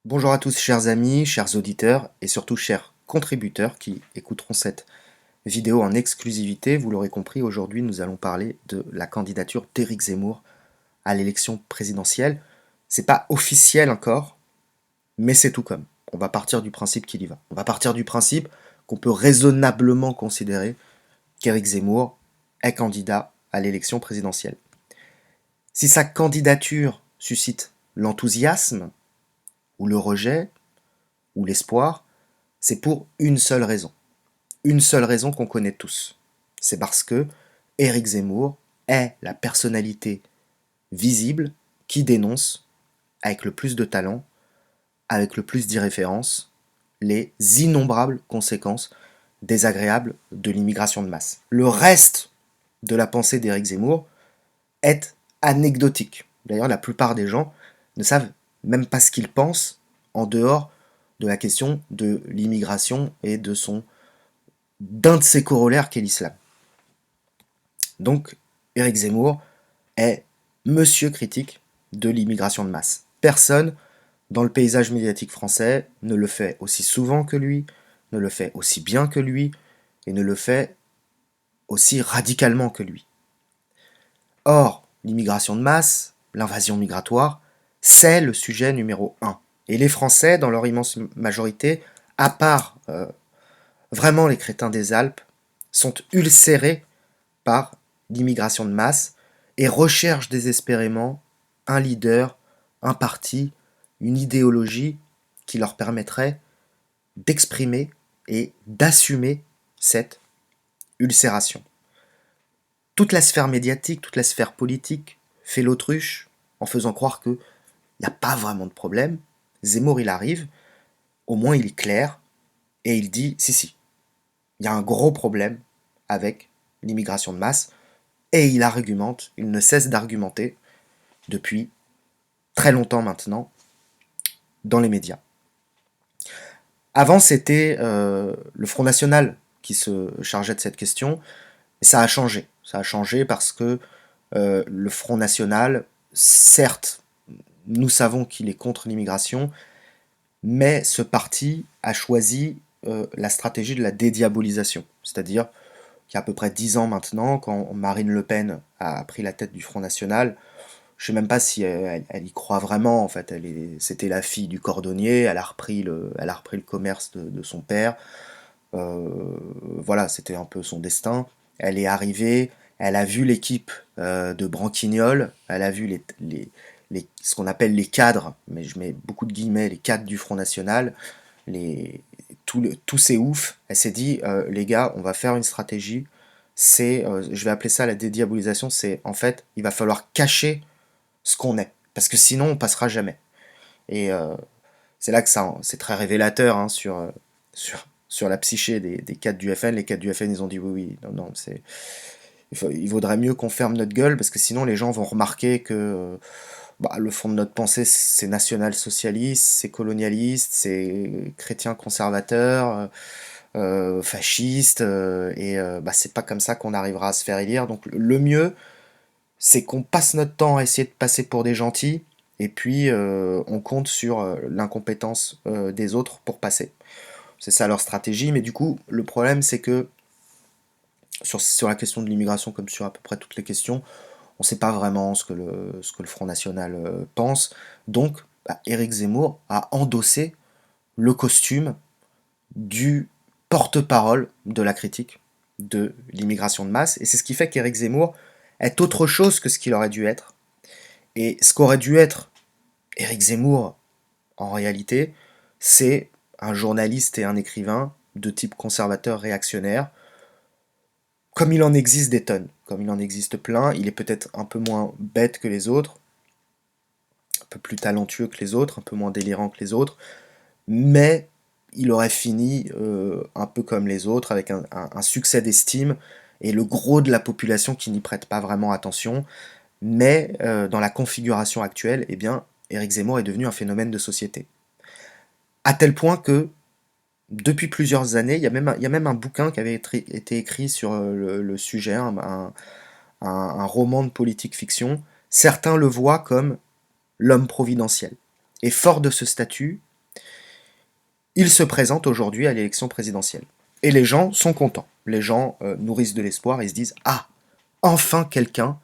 Bonjour à tous chers amis, chers auditeurs et surtout chers contributeurs qui écouteront cette vidéo en exclusivité. Vous l'aurez compris, aujourd'hui nous allons parler de la candidature d'Éric Zemmour à l'élection présidentielle. C'est pas officiel encore, mais c'est tout comme. On va partir du principe qu'il y va. On va partir du principe qu'on peut raisonnablement considérer qu'Éric Zemmour est candidat à l'élection présidentielle. Si sa candidature suscite l'enthousiasme ou le rejet ou l'espoir, c'est pour une seule raison. Une seule raison qu'on connaît tous. C'est parce que Éric Zemmour est la personnalité visible qui dénonce, avec le plus de talent, avec le plus d'irréférence, les innombrables conséquences désagréables de l'immigration de masse. Le reste de la pensée d'Éric Zemmour est anecdotique. D'ailleurs, la plupart des gens ne savent même pas ce qu'il pense en dehors de la question de l'immigration et d'un de ses corollaires qu'est l'islam. Donc, Éric Zemmour est monsieur critique de l'immigration de masse. Personne dans le paysage médiatique français ne le fait aussi souvent que lui, ne le fait aussi bien que lui, et ne le fait aussi radicalement que lui. Or, l'immigration de masse, l'invasion migratoire, c'est le sujet numéro un. Et les Français, dans leur immense majorité, à part vraiment les crétins des Alpes, sont ulcérés par l'immigration de masse et recherchent désespérément un leader, un parti, une idéologie qui leur permettrait d'exprimer et d'assumer cette ulcération. Toute la sphère médiatique, toute la sphère politique fait l'autruche en faisant croire qu'il n'y a pas vraiment de problème. Zemmour, il arrive, au moins il est clair, et il dit si, il y a un gros problème avec l'immigration de masse, et il argumente, il ne cesse d'argumenter depuis très longtemps maintenant dans les médias. Avant, c'était le Front National qui se chargeait de cette question, et ça a changé. Ça a changé parce que le Front National, certes, nous savons qu'il est contre l'immigration, mais ce parti a choisi la stratégie de la dédiabolisation. C'est-à-dire qu'il y a à peu près 10 ans maintenant, quand Marine Le Pen a pris la tête du Front National, je sais même pas si elle y croit vraiment. En fait, c'était la fille du cordonnier. Elle a repris le commerce de son père. Voilà, c'était un peu son destin. Elle est arrivée. Elle a vu l'équipe de Branquignol. Elle a vu ce qu'on appelle les cadres, mais je mets beaucoup de guillemets, les cadres du Front National. Tout c'est ouf. Elle s'est dit, les gars, on va faire une stratégie. Je vais appeler ça la dédiabolisation. C'est en fait, il va falloir cacher ce qu'on est. Parce que sinon, on passera jamais. Et c'est là que c'est très révélateur hein, sur la psyché des cadres du FN. Les cadres du FN, ils ont dit oui, oui, non, il vaudrait mieux qu'on ferme notre gueule parce que sinon les gens vont remarquer que le fond de notre pensée, c'est national-socialiste, c'est colonialiste, c'est chrétien conservateur, fasciste, c'est pas comme ça qu'on arrivera à se faire élire. Donc le mieux, c'est qu'on passe notre temps à essayer de passer pour des gentils, et puis on compte sur l'incompétence des autres pour passer. C'est ça leur stratégie, mais du coup, le problème c'est que sur la question de l'immigration, comme sur à peu près toutes les questions, on ne sait pas vraiment ce que le Front National pense. Donc, Éric Zemmour a endossé le costume du porte-parole de la critique de l'immigration de masse, et c'est ce qui fait qu'Éric Zemmour est autre chose que ce qu'il aurait dû être. Et ce qu'aurait dû être Éric Zemmour, en réalité, c'est un journaliste et un écrivain de type conservateur réactionnaire, comme il en existe des tonnes, comme il en existe plein. Il est peut-être un peu moins bête que les autres, un peu plus talentueux que les autres, un peu moins délirant que les autres, mais il aurait fini un peu comme les autres, avec un succès d'estime, et le gros de la population qui n'y prête pas vraiment attention. Mais dans la configuration actuelle, eh bien, Éric Zemmour est devenu un phénomène de société. À tel point que, depuis plusieurs années, il y a même un bouquin qui avait été écrit sur le sujet, un roman de politique fiction. Certains le voient comme l'homme providentiel. Et fort de ce statut, il se présente aujourd'hui à l'élection présidentielle. Et les gens sont contents. Les gens nourrissent de l'espoir et se disent « Ah, enfin quelqu'un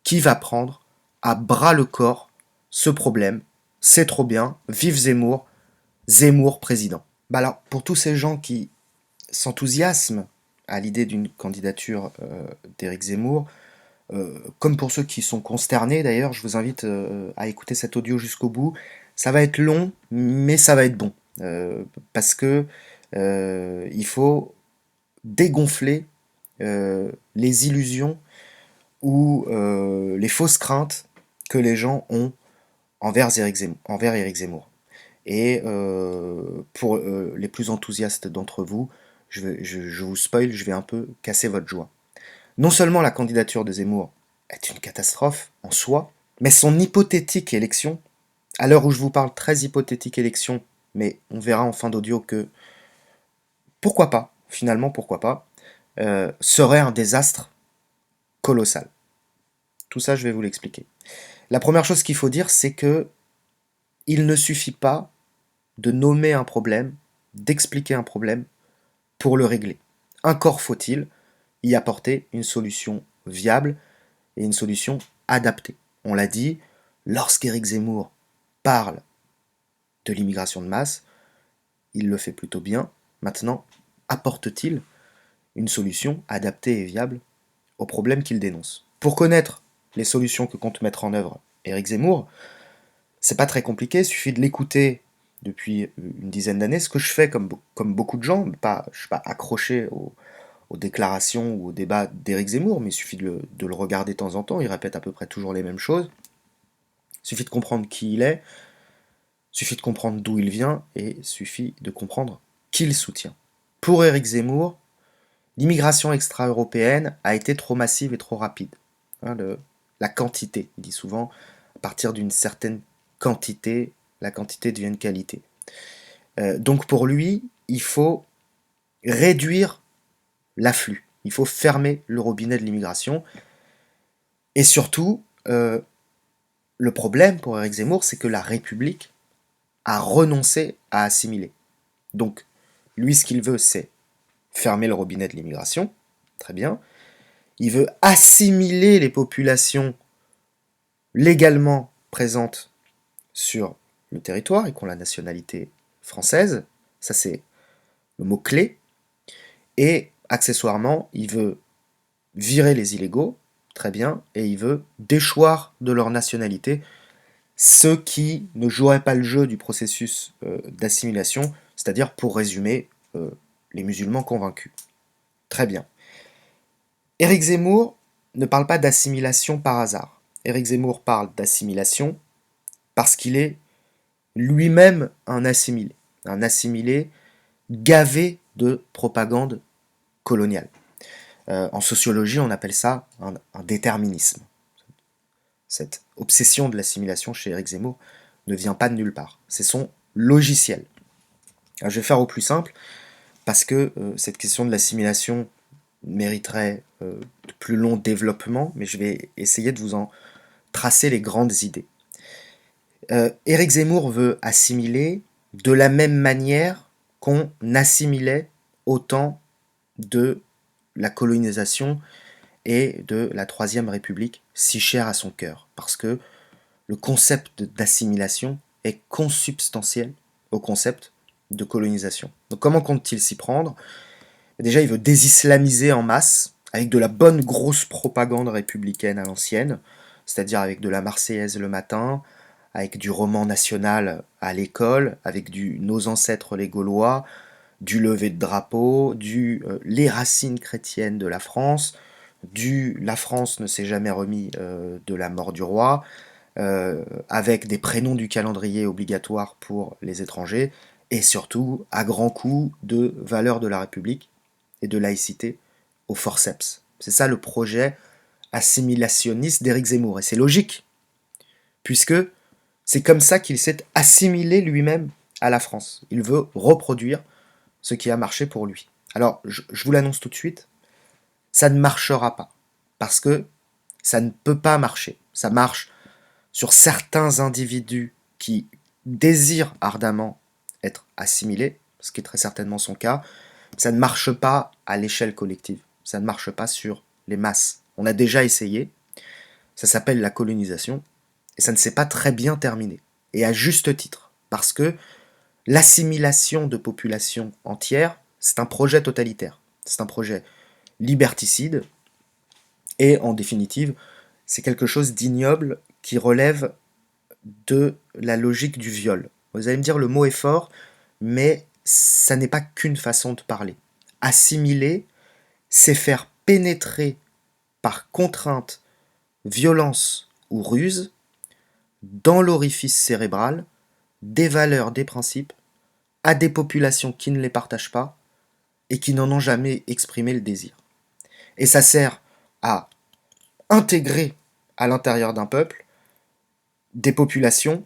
qui va prendre à bras le corps ce problème. C'est trop bien. Vive Zemmour. Zemmour président. » Bah alors, pour tous ces gens qui s'enthousiasment à l'idée d'une candidature d'Éric Zemmour, comme pour ceux qui sont consternés d'ailleurs, je vous invite à écouter cet audio jusqu'au bout. Ça va être long, mais ça va être bon. Parce que il faut dégonfler les illusions ou les fausses craintes que les gens ont envers Éric Zemmour. Et pour les plus enthousiastes d'entre vous, je vous spoil, je vais un peu casser votre joie. Non seulement la candidature de Zemmour est une catastrophe en soi, mais son hypothétique élection, à l'heure où je vous parle, très hypothétique élection, mais on verra en fin d'audio que pourquoi pas, finalement pourquoi pas, serait un désastre colossal. Tout ça, je vais vous l'expliquer. La première chose qu'il faut dire, c'est que il ne suffit pas de nommer un problème, d'expliquer un problème pour le régler. Encore faut-il y apporter une solution viable et une solution adaptée. On l'a dit, lorsqu'Éric Zemmour parle de l'immigration de masse, il le fait plutôt bien. Maintenant, apporte-t-il une solution adaptée et viable aux problèmes qu'il dénonce? Pour connaître les solutions que compte mettre en œuvre Éric Zemmour, c'est pas très compliqué, il suffit de l'écouter depuis une dizaine d'années, ce que je fais comme beaucoup de gens, je ne suis pas accroché aux déclarations ou aux débats d'Éric Zemmour, mais il suffit de le regarder de temps en temps, il répète à peu près toujours les mêmes choses. Il suffit de comprendre qui il est, il suffit de comprendre d'où il vient, et il suffit de comprendre qui il soutient. Pour Éric Zemmour, l'immigration extra-européenne a été trop massive et trop rapide. La quantité, il dit souvent, à partir d'une certaine quantité, la quantité devient qualité. Donc pour lui, il faut réduire l'afflux. Il faut fermer le robinet de l'immigration. Et surtout, le problème pour Éric Zemmour, c'est que la République a renoncé à assimiler. Donc, lui, ce qu'il veut, c'est fermer le robinet de l'immigration. Très bien. Il veut assimiler les populations légalement présentes sur le territoire et qui ont la nationalité française. Ça, c'est le mot-clé. Et accessoirement, il veut virer les illégaux, très bien, et il veut déchoir de leur nationalité ceux qui ne joueraient pas le jeu du processus d'assimilation, c'est-à-dire, pour résumer, les musulmans convaincus. Très bien. Éric Zemmour ne parle pas d'assimilation par hasard. Éric Zemmour parle d'assimilation parce qu'il est lui-même un assimilé gavé de propagande coloniale. En sociologie, on appelle ça un déterminisme. Cette obsession de l'assimilation chez Éric Zemmour ne vient pas de nulle part. C'est son logiciel. Alors, je vais faire au plus simple, parce que cette question de l'assimilation mériterait de plus longs développements, mais je vais essayer de vous en tracer les grandes idées. Éric Zemmour veut assimiler de la même manière qu'on assimilait au temps de la colonisation et de la Troisième République, si chère à son cœur, parce que le concept d'assimilation est consubstantiel au concept de colonisation. Donc comment compte-t-il s'y prendre? Déjà, il veut désislamiser en masse, avec de la bonne grosse propagande républicaine à l'ancienne, c'est-à-dire avec de la Marseillaise le matin, avec du roman national à l'école, avec du Nos ancêtres les Gaulois, du lever de drapeau, les racines chrétiennes de la France, La France ne s'est jamais remis de la mort du roi, avec des prénoms du calendrier obligatoires pour les étrangers, et surtout à grands coups de valeurs de la République et de laïcité au forceps. C'est ça le projet assimilationniste d'Éric Zemmour, et c'est logique, puisque c'est comme ça qu'il s'est assimilé lui-même à la France. Il veut reproduire ce qui a marché pour lui. Alors, je vous l'annonce tout de suite, ça ne marchera pas, parce que ça ne peut pas marcher. Ça marche sur certains individus qui désirent ardemment être assimilés, ce qui est très certainement son cas, ça ne marche pas à l'échelle collective. Ça ne marche pas sur les masses. On a déjà essayé. Ça s'appelle la colonisation. Et ça ne s'est pas très bien terminé. Et à juste titre. Parce que l'assimilation de populations entières, c'est un projet totalitaire. C'est un projet liberticide. Et en définitive, c'est quelque chose d'ignoble qui relève de la logique du viol. Vous allez me dire, le mot est fort, mais ça n'est pas qu'une façon de parler. Assimiler, c'est faire pénétrer par contrainte, violence ou ruse dans l'orifice cérébral des valeurs, des principes, à des populations qui ne les partagent pas et qui n'en ont jamais exprimé le désir. Et ça sert à intégrer à l'intérieur d'un peuple des populations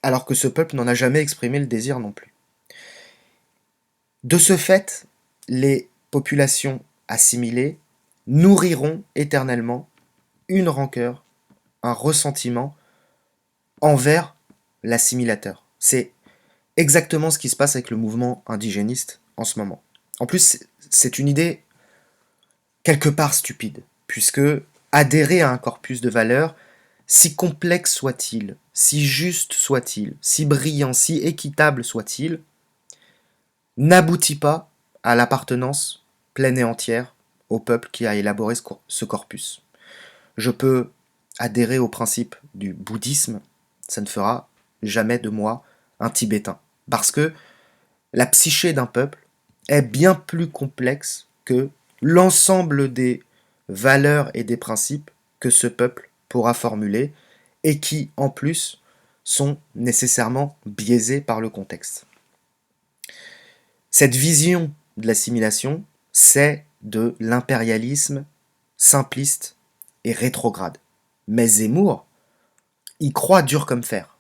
alors que ce peuple n'en a jamais exprimé le désir non plus. De ce fait, les populations assimilées nourriront éternellement une rancœur, un ressentiment envers l'assimilateur. C'est exactement ce qui se passe avec le mouvement indigéniste en ce moment. En plus, c'est une idée quelque part stupide, puisque adhérer à un corpus de valeurs, si complexe soit-il, si juste soit-il, si brillant, si équitable soit-il, n'aboutit pas à l'appartenance pleine et entière au peuple qui a élaboré ce corpus. Je peux adhérer au principe du bouddhisme, ça ne fera jamais de moi un Tibétain. Parce que la psyché d'un peuple est bien plus complexe que l'ensemble des valeurs et des principes que ce peuple pourra formuler et qui, en plus, sont nécessairement biaisés par le contexte. Cette vision de l'assimilation, c'est de l'impérialisme simpliste et rétrograde. Mais Zemmour y croit dur comme fer.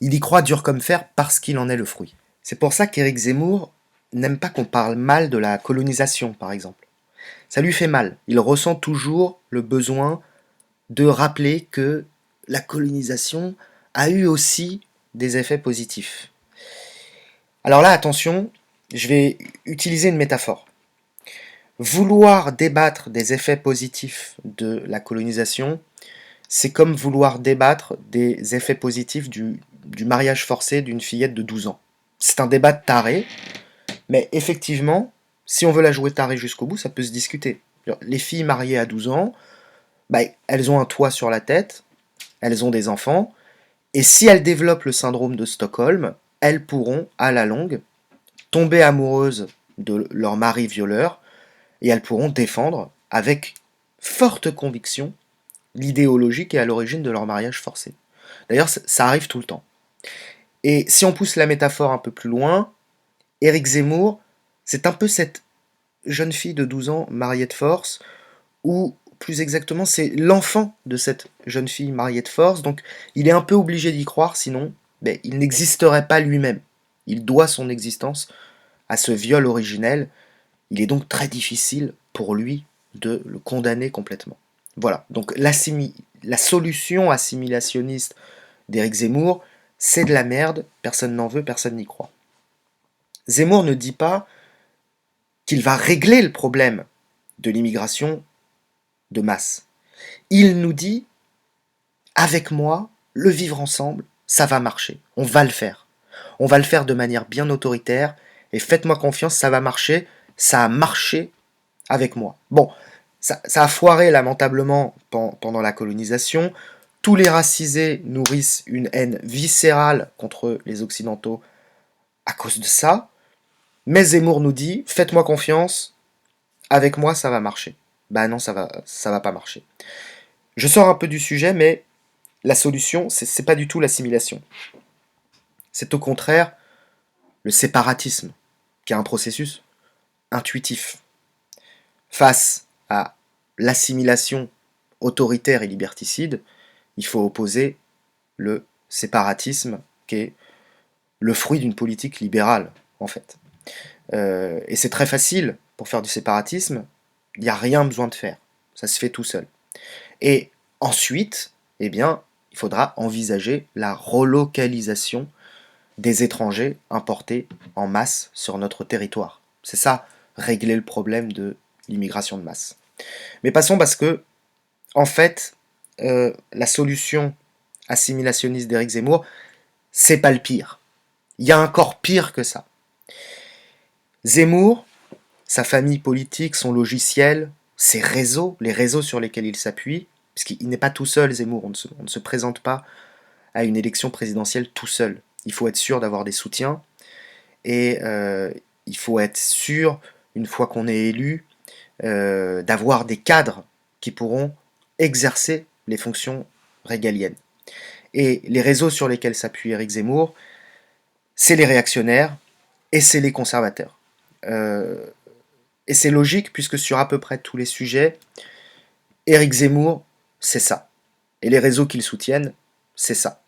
Il y croit dur comme fer parce qu'il en est le fruit. C'est pour ça qu'Éric Zemmour n'aime pas qu'on parle mal de la colonisation, par exemple. Ça lui fait mal. Il ressent toujours le besoin de rappeler que la colonisation a eu aussi des effets positifs. Alors là, attention, je vais utiliser une métaphore. Vouloir débattre des effets positifs de la colonisation, c'est comme vouloir débattre des effets positifs du mariage forcé d'une fillette de 12 ans. C'est un débat taré, mais effectivement, si on veut la jouer tarée jusqu'au bout, ça peut se discuter. Les filles mariées à 12 ans, bah, elles ont un toit sur la tête, elles ont des enfants, et si elles développent le syndrome de Stockholm, elles pourront, à la longue, tomber amoureuses de leur mari violeur, et elles pourront défendre, avec forte conviction, l'idéologie qui est à l'origine de leur mariage forcé. D'ailleurs, ça arrive tout le temps. Et si on pousse la métaphore un peu plus loin, Éric Zemmour, c'est un peu cette jeune fille de 12 ans mariée de force, ou plus exactement, c'est l'enfant de cette jeune fille mariée de force, donc il est un peu obligé d'y croire, sinon il n'existerait pas lui-même. Il doit son existence à ce viol originel, il est donc très difficile pour lui de le condamner complètement. Voilà, donc la solution assimilationniste d'Éric Zemmour, c'est de la merde, personne n'en veut, personne n'y croit. Zemmour ne dit pas qu'il va régler le problème de l'immigration de masse. Il nous dit, avec moi, le vivre ensemble, ça va marcher, on va le faire. On va le faire de manière bien autoritaire, et faites-moi confiance, ça va marcher, ça a marché avec moi. Bon, ça a foiré lamentablement pendant la colonisation. Tous les racisés nourrissent une haine viscérale contre les Occidentaux à cause de ça. Mais Zemmour nous dit, faites-moi confiance, avec moi ça va marcher. Bah non, ça va pas marcher. Je sors un peu du sujet, mais la solution, c'est pas du tout l'assimilation. C'est au contraire le séparatisme, qui est un processus intuitif. Face à l'assimilation autoritaire et liberticide, il faut opposer le séparatisme, qui est le fruit d'une politique libérale, en fait. Et c'est très facile pour faire du séparatisme, il n'y a rien besoin de faire, ça se fait tout seul. Et ensuite, eh bien, il faudra envisager la relocalisation des étrangers importés en masse sur notre territoire. C'est ça, régler le problème de l'immigration de masse. Mais passons parce que, en fait, la solution assimilationniste d'Éric Zemmour, c'est pas le pire. Il y a encore pire que ça. Zemmour, sa famille politique, son logiciel, ses réseaux, les réseaux sur lesquels il s'appuie, parce qu'il n'est pas tout seul, Zemmour, on ne se présente pas à une élection présidentielle tout seul. Il faut être sûr d'avoir des soutiens, et il faut être sûr, une fois qu'on est élu, d'avoir des cadres qui pourront exercer les fonctions régaliennes. Et les réseaux sur lesquels s'appuie Éric Zemmour, c'est les réactionnaires et c'est les conservateurs. Et c'est logique puisque sur à peu près tous les sujets, Éric Zemmour, c'est ça. Et les réseaux qu'il soutiennent, c'est ça.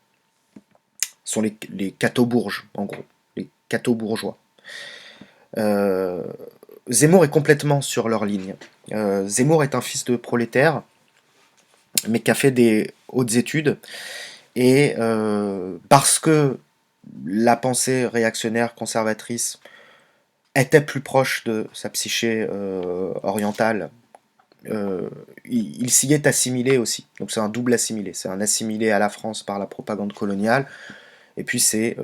Ce sont les catho-bourges, en gros. Les catho-bourgeois. Zemmour est complètement sur leur ligne. Zemmour est un fils de prolétaire, mais qui a fait des hautes études. Et parce que la pensée réactionnaire, conservatrice, était plus proche de sa psyché orientale, il s'y est assimilé aussi. Donc c'est un double assimilé. C'est un assimilé à la France par la propagande coloniale, et puis c'est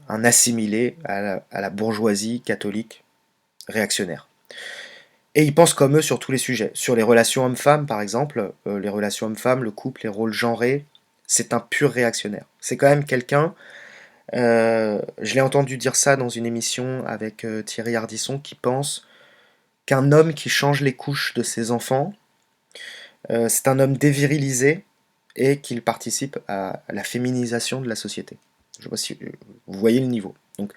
un assimilé à la bourgeoisie catholique réactionnaire. Et il pense comme eux sur tous les sujets. Sur les relations hommes-femmes, par exemple, les relations hommes-femmes, le couple, les rôles genrés, c'est un pur réactionnaire. C'est quand même quelqu'un, je l'ai entendu dire ça dans une émission avec Thierry Ardisson, qui pense qu'un homme qui change les couches de ses enfants, c'est un homme dévirilisé et qu'il participe à la féminisation de la société. Je sais pas si vous voyez le niveau. Donc,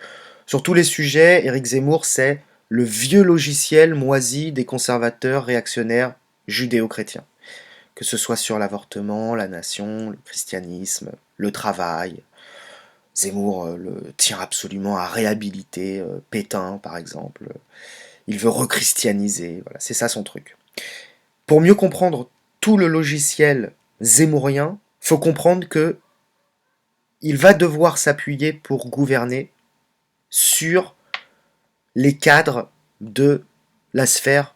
sur tous les sujets, Éric Zemmour, c'est le vieux logiciel moisi des conservateurs réactionnaires judéo-chrétiens. Que ce soit sur l'avortement, la nation, le christianisme, le travail. Zemmour le tient absolument à réhabiliter Pétain, par exemple. Il veut rechristianiser, voilà, c'est ça son truc. Pour mieux comprendre tout le logiciel zemmourien, faut comprendre que il va devoir s'appuyer pour gouverner sur les cadres de la sphère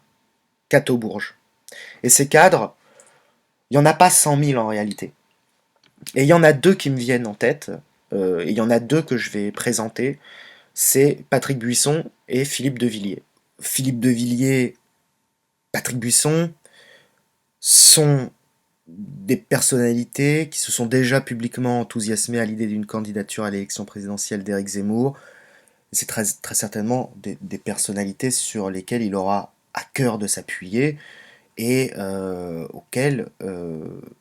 catho-bourge. Et ces cadres, il n'y en a pas 100 000 en réalité. Et il y en a deux qui me viennent en tête, et il y en a deux que je vais présenter, c'est Patrick Buisson et Philippe de Villiers. Philippe de Villiers, Patrick Buisson sont des personnalités qui se sont déjà publiquement enthousiasmées à l'idée d'une candidature à l'élection présidentielle d'Éric Zemmour. C'est très, très certainement des personnalités sur lesquelles il aura à cœur de s'appuyer et auxquelles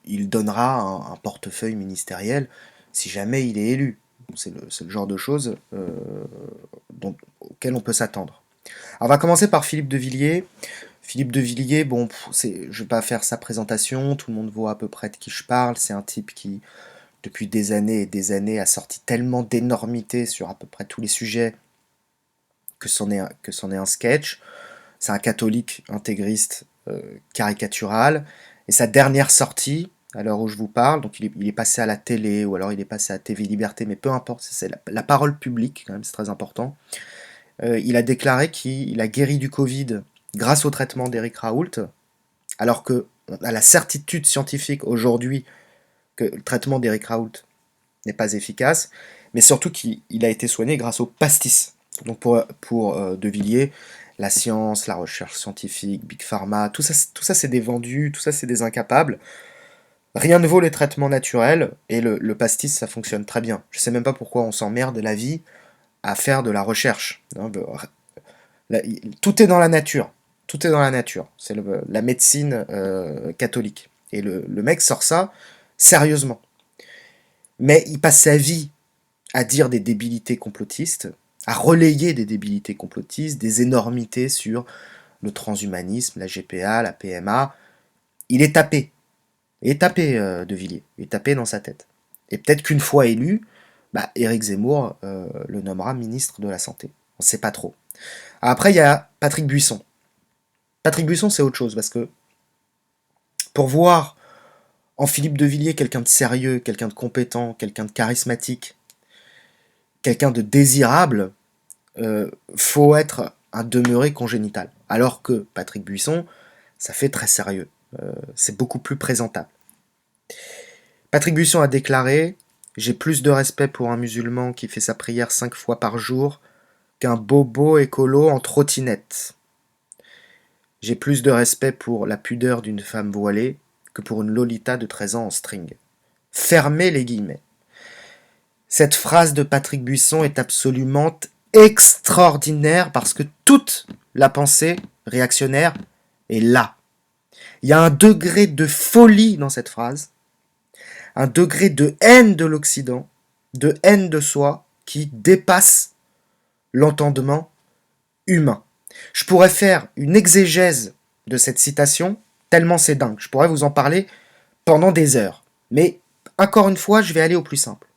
il donnera un portefeuille ministériel si jamais il est élu. C'est le genre de choses auxquelles on peut s'attendre. Alors on va commencer par Philippe de Villiers. Philippe de Villiers, bon, je ne vais pas faire sa présentation, tout le monde voit à peu près de qui je parle. C'est un type qui, depuis des années et des années, a sorti tellement d'énormités sur à peu près tous les sujets que c'en est un sketch. C'est un catholique intégriste caricatural. Et sa dernière sortie, à l'heure où je vous parle, donc il est passé à la télé ou alors il est passé à TV Liberté, mais peu importe, c'est la parole publique, quand même, c'est très important. Il a déclaré qu'il a guéri du Covid grâce au traitement d'Éric Raoult, alors qu'on a la certitude scientifique aujourd'hui que le traitement d'Éric Raoult n'est pas efficace, mais surtout qu'il a été soigné grâce au pastis. Donc pour De Villiers, la science, la recherche scientifique, Big Pharma, tout ça c'est des vendus, tout ça c'est des incapables. Rien ne vaut les traitements naturels, et le pastis ça fonctionne très bien. Je sais même pas pourquoi on s'emmerde la vie à faire de la recherche. Tout est dans la nature. Tout est dans la nature. C'est la médecine catholique. Et le mec sort ça sérieusement. Mais il passe sa vie à dire des débilités complotistes, à relayer des débilités complotistes, des énormités sur le transhumanisme, la GPA, la PMA. Il est tapé. Il est tapé, De Villiers. Il est tapé dans sa tête. Et peut-être qu'une fois élu, Éric Zemmour le nommera ministre de la Santé. On ne sait pas trop. Après, il y a Patrick Buisson. Patrick Buisson, c'est autre chose, parce que pour voir en Philippe de Villiers quelqu'un de sérieux, quelqu'un de compétent, quelqu'un de charismatique, quelqu'un de désirable, faut être un demeuré congénital. Alors que Patrick Buisson, ça fait très sérieux. C'est beaucoup plus présentable. Patrick Buisson a déclaré: j'ai plus de respect pour un musulman qui fait sa prière 5 fois par jour qu'un bobo écolo en trottinette. J'ai plus de respect pour la pudeur d'une femme voilée que pour une Lolita de 13 ans en string. Fermez les guillemets. Cette phrase de Patrick Buisson est absolument extraordinaire parce que toute la pensée réactionnaire est là. Il y a un degré de folie dans cette phrase, un degré de haine de l'Occident, de haine de soi, qui dépasse l'entendement humain. Je pourrais faire une exégèse de cette citation, tellement c'est dingue. Je pourrais vous en parler pendant des heures. Mais encore une fois, je vais aller au plus simple.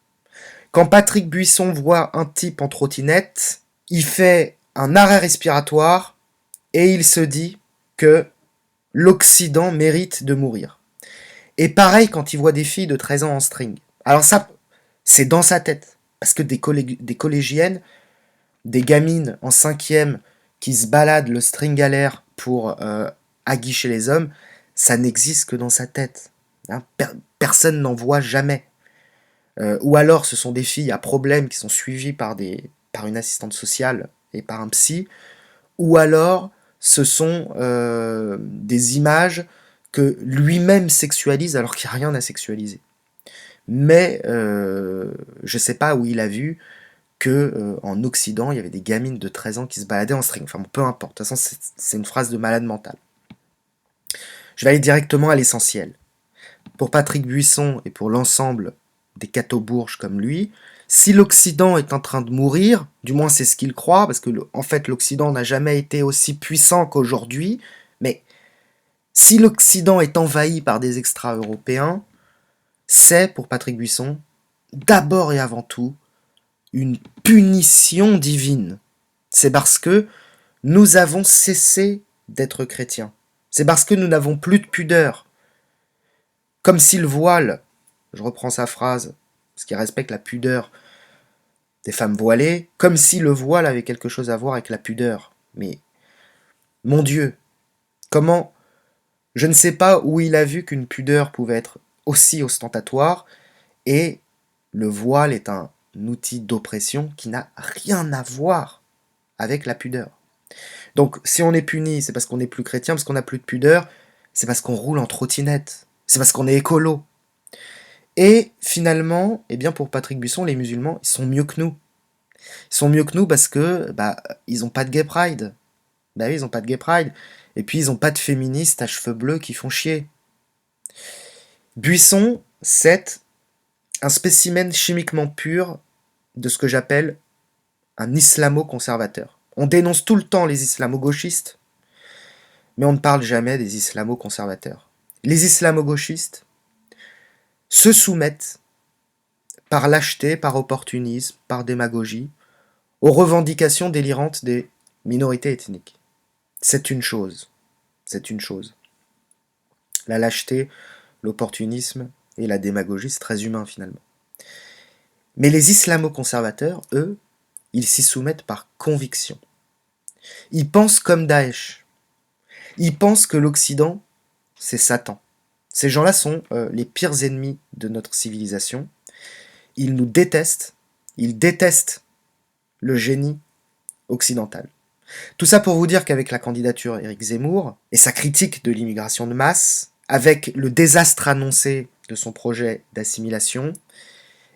Quand Patrick Buisson voit un type en trottinette, il fait un arrêt respiratoire et il se dit que l'Occident mérite de mourir. Et pareil quand il voit des filles de 13 ans en string. Alors ça, c'est dans sa tête. Parce que des collégiennes, des gamines en 5e qui se baladent le string à l'air pour aguicher les hommes, ça n'existe que dans sa tête. Hein, personne n'en voit jamais. Ou alors ce sont des filles à problème qui sont suivies par une assistante sociale et par un psy, ou alors ce sont des images que lui-même sexualise alors qu'il n'y a rien à sexualiser. Mais je ne sais pas où il a vu que en Occident, il y avait des gamines de 13 ans qui se baladaient en string. Enfin bon, peu importe, de toute façon c'est une phrase de malade mental. Je vais aller directement à l'essentiel. Pour Patrick Buisson et pour l'ensemble des catobourges comme lui, si l'Occident est en train de mourir, du moins c'est ce qu'il croit, parce que en fait l'Occident n'a jamais été aussi puissant qu'aujourd'hui, mais si l'Occident est envahi par des extra-européens, c'est pour Patrick Buisson, d'abord et avant tout, une punition divine. C'est parce que nous avons cessé d'être chrétiens. C'est parce que nous n'avons plus de pudeur. Comme si le voile, je reprends sa phrase, parce qu'il respecte la pudeur des femmes voilées, comme si le voile avait quelque chose à voir avec la pudeur. Mais, mon Dieu, comment... Je ne sais pas où il a vu qu'une pudeur pouvait être aussi ostentatoire, et le voile est un outil d'oppression qui n'a rien à voir avec la pudeur. Donc, si on est puni, c'est parce qu'on n'est plus chrétien, parce qu'on n'a plus de pudeur, c'est parce qu'on roule en trottinette, c'est parce qu'on est écolo. Et finalement, eh bien pour Patrick Buisson, les musulmans, ils sont mieux que nous. Ils sont mieux que nous parce que ils n'ont pas de gay pride. Bah oui, ils n'ont pas de gay pride. Et puis ils n'ont pas de féministes à cheveux bleus qui font chier. Buisson, c'est un spécimen chimiquement pur de ce que j'appelle un islamo-conservateur. On dénonce tout le temps les islamo-gauchistes, mais on ne parle jamais des islamo-conservateurs. Les islamo-gauchistes se soumettent par lâcheté, par opportunisme, par démagogie, aux revendications délirantes des minorités ethniques. C'est une chose. C'est une chose. La lâcheté, l'opportunisme et la démagogie, c'est très humain finalement. Mais les islamo-conservateurs, eux, ils s'y soumettent par conviction. Ils pensent comme Daesh. Ils pensent que l'Occident, c'est Satan. Ces gens-là sont les pires ennemis de notre civilisation. Ils nous détestent. Ils détestent le génie occidental. Tout ça pour vous dire qu'avec la candidature Éric Zemmour et sa critique de l'immigration de masse, avec le désastre annoncé de son projet d'assimilation,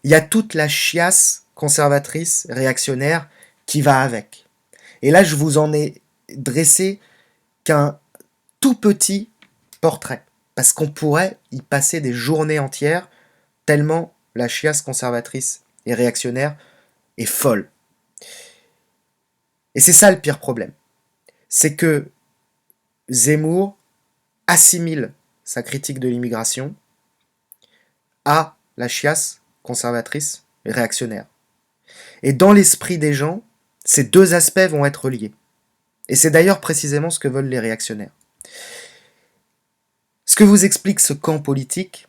il y a toute la chiasse conservatrice, réactionnaire qui va avec. Et là, je vous en ai dressé qu'un tout petit portrait, parce qu'on pourrait y passer des journées entières, tellement la chiasse conservatrice et réactionnaire est folle. Et c'est ça le pire problème. C'est que Zemmour assimile sa critique de l'immigration à la chiasse conservatrice et réactionnaire. Et dans l'esprit des gens, ces deux aspects vont être liés. Et c'est d'ailleurs précisément ce que veulent les réactionnaires. Ce que vous explique ce camp politique,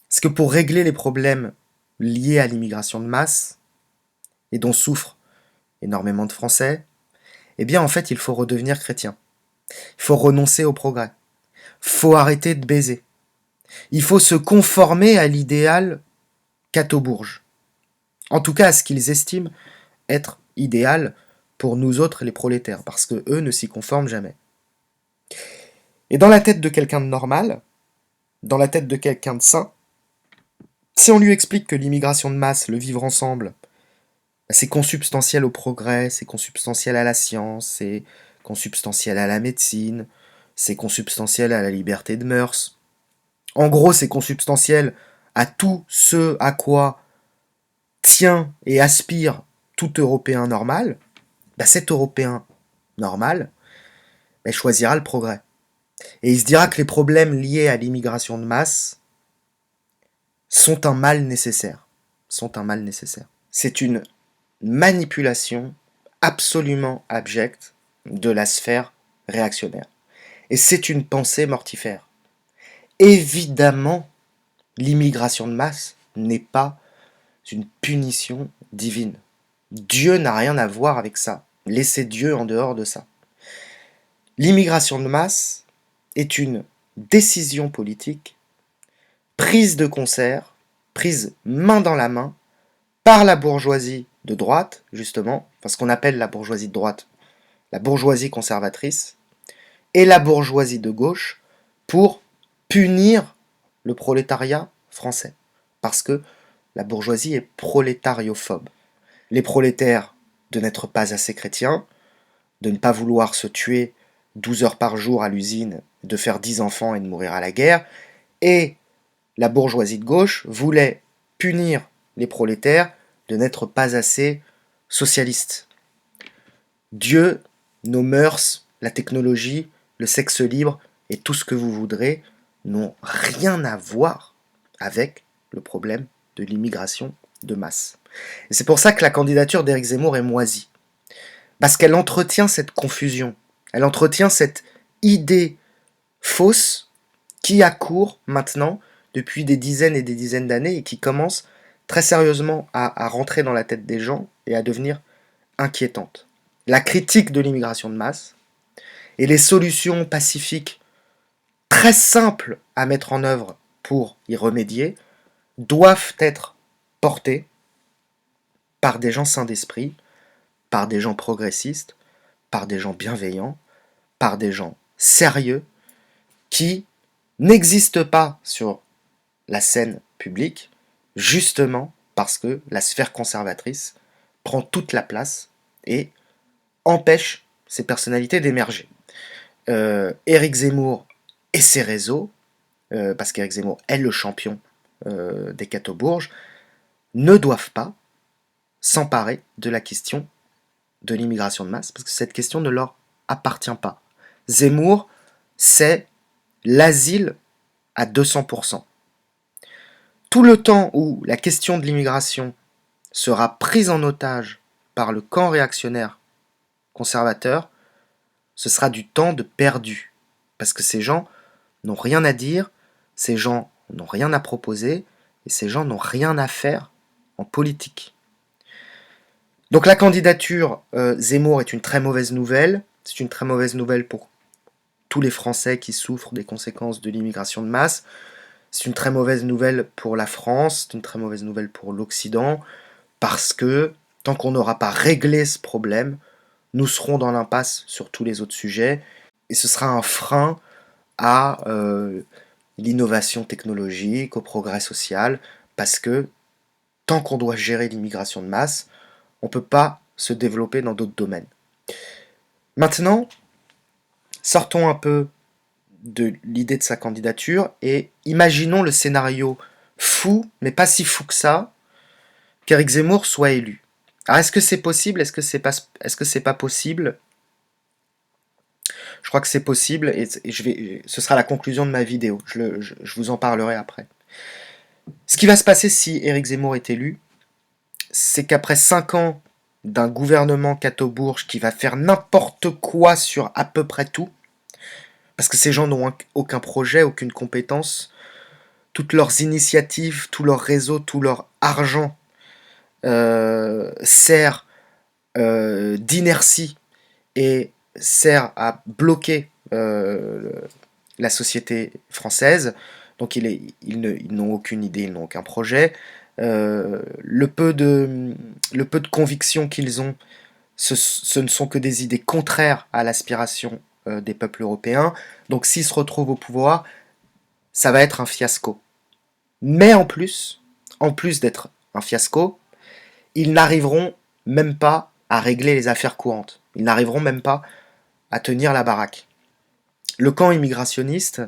c'est que pour régler les problèmes liés à l'immigration de masse, et dont souffrent énormément de Français, eh bien en fait il faut redevenir chrétien. Il faut renoncer au progrès. Il faut arrêter de baiser. Il faut se conformer à l'idéal catho-bourge. En tout cas à ce qu'ils estiment être idéal pour nous autres les prolétaires, parce que eux ne s'y conforment jamais. Et dans la tête de quelqu'un de normal, dans la tête de quelqu'un de sain, si on lui explique que l'immigration de masse, le vivre ensemble, c'est consubstantiel au progrès, c'est consubstantiel à la science, c'est consubstantiel à la médecine, c'est consubstantiel à la liberté de mœurs. En gros, c'est consubstantiel à tout ce à quoi tient et aspire tout Européen normal. Cet Européen normal choisira le progrès. Et il se dira que les problèmes liés à l'immigration de masse sont un mal nécessaire. C'est une manipulation absolument abjecte de la sphère réactionnaire. Et c'est une pensée mortifère. Évidemment, l'immigration de masse n'est pas une punition divine. Dieu n'a rien à voir avec ça. Laissez Dieu en dehors de ça. L'immigration de masse est une décision politique prise de concert, prise main dans la main par la bourgeoisie de droite, justement, parce qu'on appelle la bourgeoisie de droite la bourgeoisie conservatrice, et la bourgeoisie de gauche pour punir le prolétariat français. Parce que la bourgeoisie est prolétariophobe. Les prolétaires de n'être pas assez chrétiens, de ne pas vouloir se tuer 12 heures par jour à l'usine, de faire 10 enfants et de mourir à la guerre, et la bourgeoisie de gauche voulait punir les prolétaires de n'être pas assez socialistes. Dieu, nos mœurs, la technologie, le sexe libre et tout ce que vous voudrez n'ont rien à voir avec le problème de l'immigration de masse. Et c'est pour ça que la candidature d'Éric Zemmour est moisie. Parce qu'elle entretient cette confusion. Elle entretient cette idée fausse qui accourt maintenant depuis des dizaines et des dizaines d'années et qui commence très sérieusement à rentrer dans la tête des gens et à devenir inquiétante. La critique de l'immigration de masse et les solutions pacifiques très simples à mettre en œuvre pour y remédier doivent être portées par des gens sains d'esprit, par des gens progressistes, par des gens bienveillants, par des gens sérieux qui n'existent pas sur la scène publique, justement parce que la sphère conservatrice prend toute la place et empêche ces personnalités d'émerger. Éric Zemmour et ses réseaux, parce qu'Éric Zemmour est le champion des catho-bourges, ne doivent pas s'emparer de la question de l'immigration de masse, parce que cette question ne leur appartient pas. Zemmour, c'est l'asile à 200%. Tout le temps où la question de l'immigration sera prise en otage par le camp réactionnaire conservateur, ce sera du temps de perdu. Parce que ces gens n'ont rien à dire, ces gens n'ont rien à proposer, et ces gens n'ont rien à faire en politique. Donc la candidature Zemmour est une très mauvaise nouvelle. C'est une très mauvaise nouvelle pour tous les Français qui souffrent des conséquences de l'immigration de masse. C'est une très mauvaise nouvelle pour la France, c'est une très mauvaise nouvelle pour l'Occident, parce que tant qu'on n'aura pas réglé ce problème, nous serons dans l'impasse sur tous les autres sujets, et ce sera un frein à l'innovation technologique, au progrès social, parce que tant qu'on doit gérer l'immigration de masse, on ne peut pas se développer dans d'autres domaines. Maintenant, sortons un peu de l'idée de sa candidature et imaginons le scénario fou, mais pas si fou que ça, qu'Éric Zemmour soit élu. Alors est-ce que c'est possible? Est-ce que c'est pas possible? Je crois que c'est possible et ce sera la conclusion de ma vidéo. Je vous en parlerai après. Ce qui va se passer si Éric Zemmour est élu, c'est qu'après 5 ans d'un gouvernement catho-bourge qui va faire n'importe quoi sur à peu près tout, parce que ces gens n'ont aucun projet, aucune compétence, toutes leurs initiatives, tout leur réseau, tout leur argent sert d'inertie et sert à bloquer la société française. Donc ils n'ont aucune idée, ils n'ont aucun projet. Le peu de conviction qu'ils ont, ce ne sont que des idées contraires à l'aspiration des peuples européens. Donc s'ils se retrouvent au pouvoir, ça va être un fiasco. Mais en plus d'être un fiasco, ils n'arriveront même pas à régler les affaires courantes. Ils n'arriveront même pas à tenir la baraque. Le camp immigrationniste,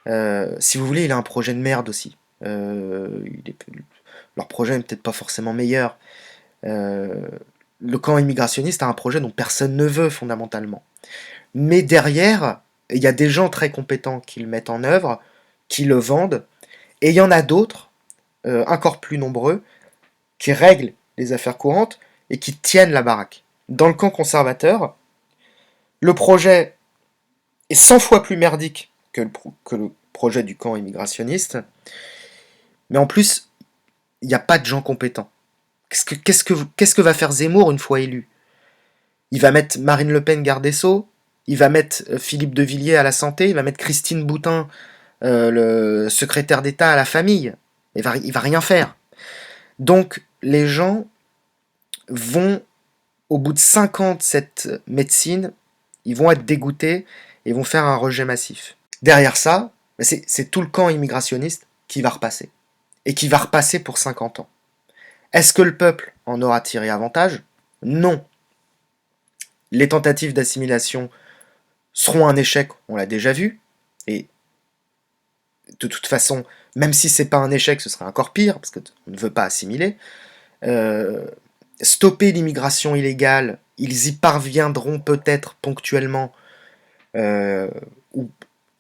si vous voulez, il a un projet de merde aussi. Leur projet n'est peut-être pas forcément meilleur. Le camp immigrationniste a un projet dont personne ne veut fondamentalement. Mais derrière, il y a des gens très compétents qui le mettent en œuvre, qui le vendent, et il y en a d'autres, encore plus nombreux, qui règlent les affaires courantes et qui tiennent la baraque. Dans le camp conservateur, le projet est 100 fois plus merdique que le projet du camp immigrationniste, mais en plus, il n'y a pas de gens compétents. Qu'est-ce que va faire Zemmour une fois élu? Il va mettre Marine Le Pen garde des Sceaux, il va mettre Philippe de Villiers à la santé, il va mettre Christine Boutin, le secrétaire d'État à la famille. Il va rien faire. Donc les gens vont, au bout de 5 ans de cette médecine, ils vont être dégoûtés et vont faire un rejet massif. Derrière ça, c'est tout le camp immigrationniste qui va repasser. Et qui va repasser pour 50 ans. Est-ce que le peuple en aura tiré avantage? Non. Les tentatives d'assimilation seront un échec, on l'a déjà vu. Et de toute façon, même si c'est pas un échec, ce serait encore pire, parce qu'on ne veut pas assimiler. Stopper l'immigration illégale, ils y parviendront peut-être ponctuellement, ou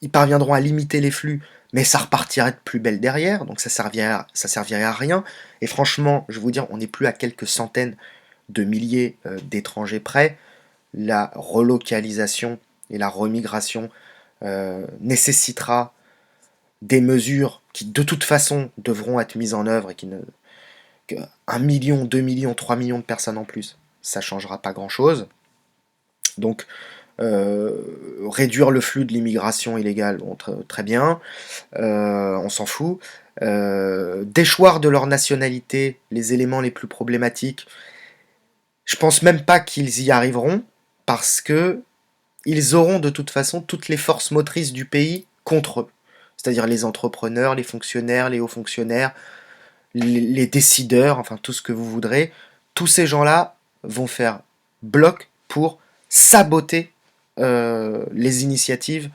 ils parviendront à limiter les flux, mais ça repartirait de plus belle derrière, donc ça servirait à rien. Et franchement, je vais vous dire, on n'est plus à quelques centaines de milliers d'étrangers près. La relocalisation et la remigration nécessitera des mesures qui de toute façon devront être mises en œuvre et qui ne... 1 million, 2 millions, 3 millions de personnes en plus, ça ne changera pas grand-chose. Donc, réduire le flux de l'immigration illégale, bon, très bien, on s'en fout. Déchoir de leur nationalité les éléments les plus problématiques, je pense même pas qu'ils y arriveront, parce que ils auront de toute façon toutes les forces motrices du pays contre eux. C'est-à-dire les entrepreneurs, les fonctionnaires, les hauts fonctionnaires, les décideurs, enfin tout ce que vous voudrez. Tous ces gens-là vont faire bloc pour saboter les initiatives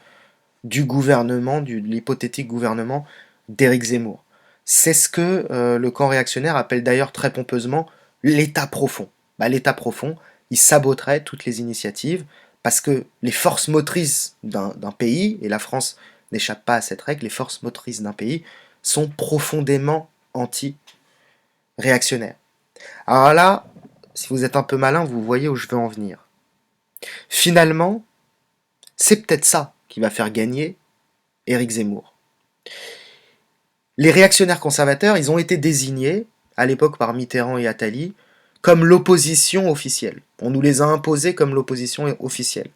du gouvernement, de l'hypothétique gouvernement d'Éric Zemmour. C'est ce que le camp réactionnaire appelle d'ailleurs très pompeusement l'État profond. L'État profond, il saboterait toutes les initiatives parce que les forces motrices d'un pays, et la France n'échappe pas à cette règle, les forces motrices d'un pays sont profondément anti-réactionnaires. Alors là, si vous êtes un peu malin, vous voyez où je veux en venir. Finalement, c'est peut-être ça qui va faire gagner Éric Zemmour. Les réactionnaires conservateurs, ils ont été désignés, à l'époque par Mitterrand et Attali, comme l'opposition officielle. On nous les a imposés comme l'opposition officielle.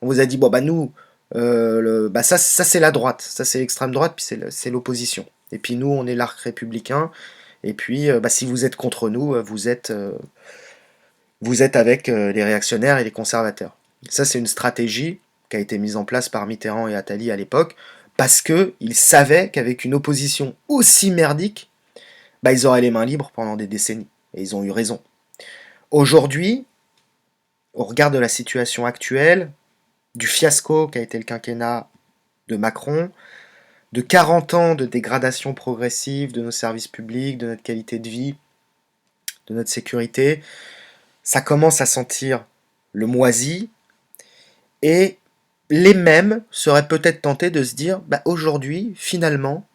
On vous a dit, bon bah nous, ça c'est la droite, ça c'est l'extrême droite, puis c'est l'opposition. Et puis nous, on est l'arc républicain, et puis si vous êtes contre nous, vous êtes avec les réactionnaires et les conservateurs. Ça c'est une stratégie qui a été mise en place par Mitterrand et Attali à l'époque, parce qu'ils savaient qu'avec une opposition aussi merdique, ils auraient les mains libres pendant des décennies. Et ils ont eu raison. Aujourd'hui, au regard de la situation actuelle, du fiasco qu'a été le quinquennat de Macron, de 40 ans de dégradation progressive de nos services publics, de notre qualité de vie, de notre sécurité, ça commence à sentir le moisi, et les mêmes seraient peut-être tentés de se dire, aujourd'hui, finalement,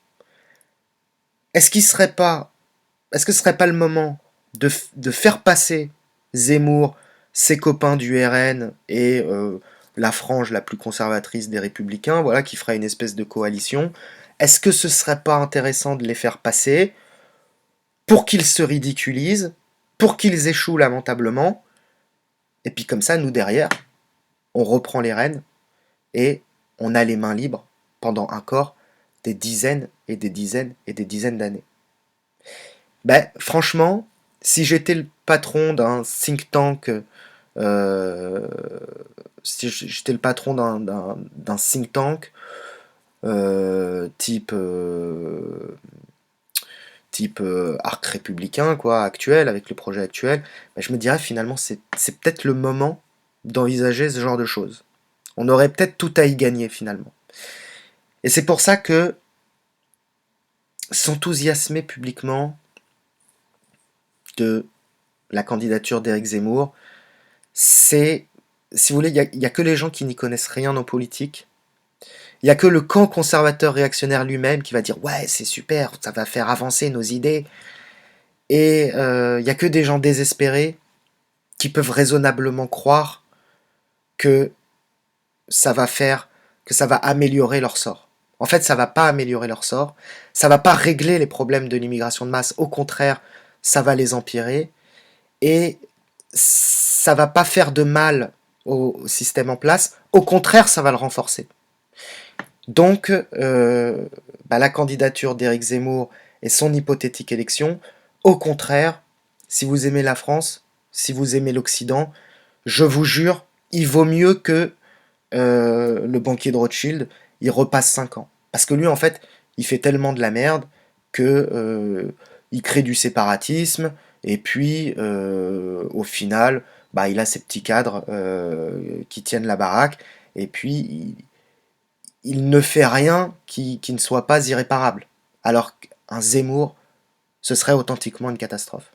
est-ce que ce serait pas le moment de faire passer Zemmour, ses copains du RN et la frange la plus conservatrice des Républicains, voilà, qui ferait une espèce de coalition? Est-ce que ce serait pas intéressant de les faire passer pour qu'ils se ridiculisent pour qu'ils échouent lamentablement, et puis comme ça, nous derrière, on reprend les rênes, et on a les mains libres pendant encore des dizaines et des dizaines et des dizaines d'années. Ben, franchement, si j'étais le patron d'un think tank, euh, si j'étais le patron d'un think tank, type arc républicain, quoi, actuel, avec le projet actuel, ben, je me dirais finalement c'est peut-être le moment d'envisager ce genre de choses. On aurait peut-être tout à y gagner finalement. Et c'est pour ça que s'enthousiasmer publiquement de la candidature d'Éric Zemmour, c'est, si vous voulez, il n'y a que les gens qui n'y connaissent rien en politique. Il n'y a que le camp conservateur réactionnaire lui-même qui va dire ouais, c'est super, ça va faire avancer nos idées. Et il n'y a que des gens désespérés qui peuvent raisonnablement croire que ça va faire, que ça va améliorer leur sort. En fait, ça va pas améliorer leur sort, ça va pas régler les problèmes de l'immigration de masse, au contraire, ça va les empirer, et ça va pas faire de mal au système en place, au contraire, ça va le renforcer. Donc, la candidature d'Éric Zemmour et son hypothétique élection, au contraire, si vous aimez la France, si vous aimez l'Occident, je vous jure, il vaut mieux que le banquier de Rothschild, il repasse 5 ans. Parce que lui, en fait, il fait tellement de la merde que il crée du séparatisme, et puis, au final, bah, il a ses petits cadres qui tiennent la baraque, et puis, il ne fait rien qui ne soit pas irréparable. Alors qu'un Zemmour, ce serait authentiquement une catastrophe.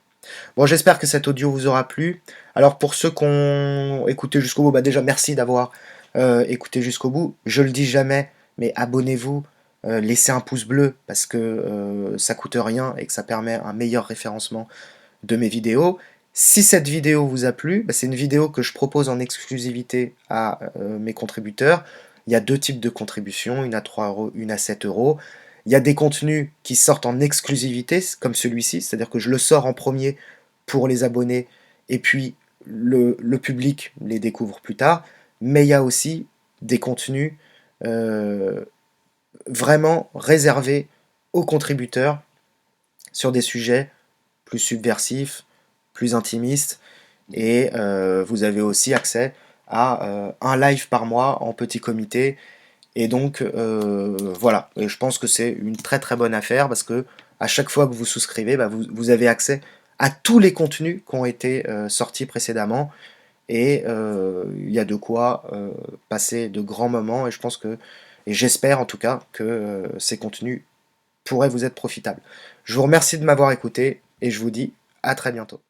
Bon, j'espère que cet audio vous aura plu. Alors pour ceux qui ont écouté jusqu'au bout, bah déjà merci d'avoir écouté jusqu'au bout. Je le dis jamais, mais abonnez-vous, laissez un pouce bleu parce que ça coûte rien et que ça permet un meilleur référencement de mes vidéos. Si cette vidéo vous a plu, bah, c'est une vidéo que je propose en exclusivité à mes contributeurs. Il y a deux types de contributions, une à 3 euros, une à 7 euros. Il y a des contenus qui sortent en exclusivité, comme celui-ci, c'est-à-dire que je le sors en premier pour les abonnés, et puis le public les découvre plus tard. Mais il y a aussi des contenus euh, vraiment réservés aux contributeurs sur des sujets plus subversifs, plus intimistes, et vous avez aussi accès à un live par mois en petit comité. Et donc voilà, et je pense que c'est une très très bonne affaire parce que à chaque fois que vous souscrivez, bah, vous avez accès à tous les contenus qui ont été sortis précédemment, et il y a de quoi passer de grands moments, et je pense que, et j'espère en tout cas que ces contenus pourraient vous être profitables. Je vous remercie de m'avoir écouté et je vous dis à très bientôt.